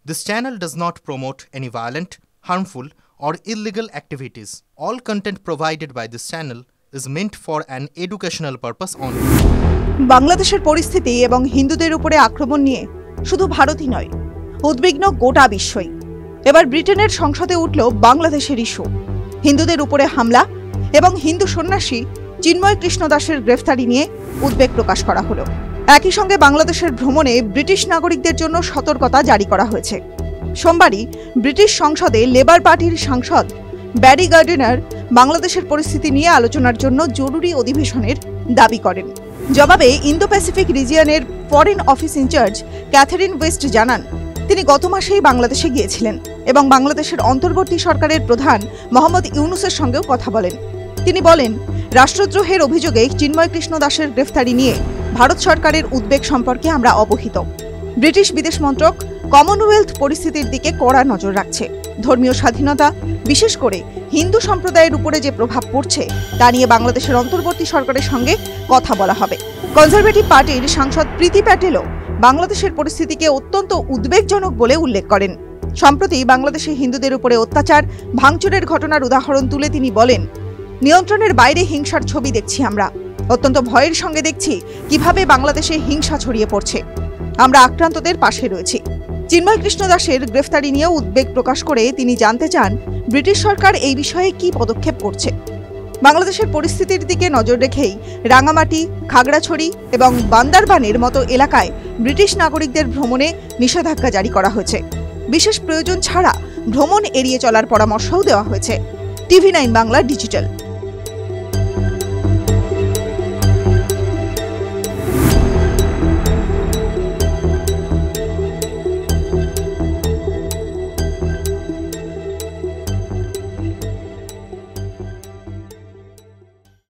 This channel does not promote any violent, harmful, or illegal activities. All content provided by this channel is meant for an educational purpose only. বাংলাদেশের পরিস্থিতি এবং হিন্দুদের উপরে আক্রমণ নিয়ে শুধু ভারতই নয়, উদ্বিগ্ন গোটা বিশ্বই। এবার ব্রিটেনের সংসদে উঠল বাংলাদেশের ইস্যু। হিন্দুদের উপরে হামলা এবং হিন্দু সন্ন্যাসী চিন্ময় কৃষ্ণ দাসের গ্রেফতারি নিয়ে উদ্বেগ প্রকাশ করা হলো। একই সঙ্গে বাংলাদেশের ভ্রমণে ব্রিটিশ নাগরিকদের জন্য সতর্কতা জারি করা হয়েছে। সোমবারই ব্রিটিশ সংসদে লেবার পার্টির সাংসদ ব্যারি গার্ডিনার বাংলাদেশের পরিস্থিতি নিয়ে আলোচনার জন্য জরুরি অধিবেশনের দাবি করেন। জবাবে ইন্দো প্যাসিফিক রিজিয়নের foreign office incharge Catherine West জানান, তিনি গত মাসেই বাংলাদেশে গিয়েছিলেন এবং বাংলাদেশের অন্তর্বর্তী সরকারের প্রধান মোহাম্মদ ইউনুসের সঙ্গেও কথা বলেন। তিনি বলেন, রাষ্ট্রদ্রোহের অভিযোগে চিন্ময় কৃষ্ণ দাসের গ্রেফতারি নিয়ে ভারত সরকারের উদ্বেগ সম্পর্কে আমরা অবহিত। ব্রিটিশ বিদেশ মন্ত্রক কমনওয়েলথ পরিস্থিতির দিকে কড়া নজর রাখছে। ধর্মীয় স্বাধীনতা, বিশেষ করে হিন্দু সম্প্রদায়ের উপরে যে প্রভাব পড়ছে তা নিয়ে বাংলাদেশের অন্তর্বর্তী সরকারের সঙ্গে কথা বলা হবে। কনজারভেটিভ পার্টির সাংসদ প্রীতি প্যাটেলও বাংলাদেশের পরিস্থিতিকে অত্যন্ত উদ্বেগজনক বলে উল্লেখ করেন। সম্প্রতি বাংলাদেশে হিন্দুদের উপরে অত্যাচার, ভাঙচুরের ঘটনার উদাহরণ তুলে তিনি বলেন, নিয়ন্ত্রণের বাইরে হিংসার ছবি দেখছি আমরা। অত্যন্ত ভয়ের সঙ্গে দেখছি কিভাবে বাংলাদেশে হিংসা ছড়িয়ে পড়ছে। আমরা আক্রান্তদের পাশে রয়েছি। চিন্ময় কৃষ্ণ দাসের গ্রেফতারি নিয়েও উদ্বেগ প্রকাশ করে তিনি জানতে চান, ব্রিটিশ সরকার এই বিষয়ে কি পদক্ষেপ করছে। বাংলাদেশের পরিস্থিতির দিকে নজর রেখেই রাঙামাটি, খাগড়াছড়ি এবং বান্দারবানের মতো এলাকায় ব্রিটিশ নাগরিকদের ভ্রমণে নিষেধাজ্ঞা জারি করা হয়েছে। বিশেষ প্রয়োজন ছাড়া ভ্রমণ এড়িয়ে চলার পরামর্শও দেওয়া হয়েছে। TV9 Bangla digital.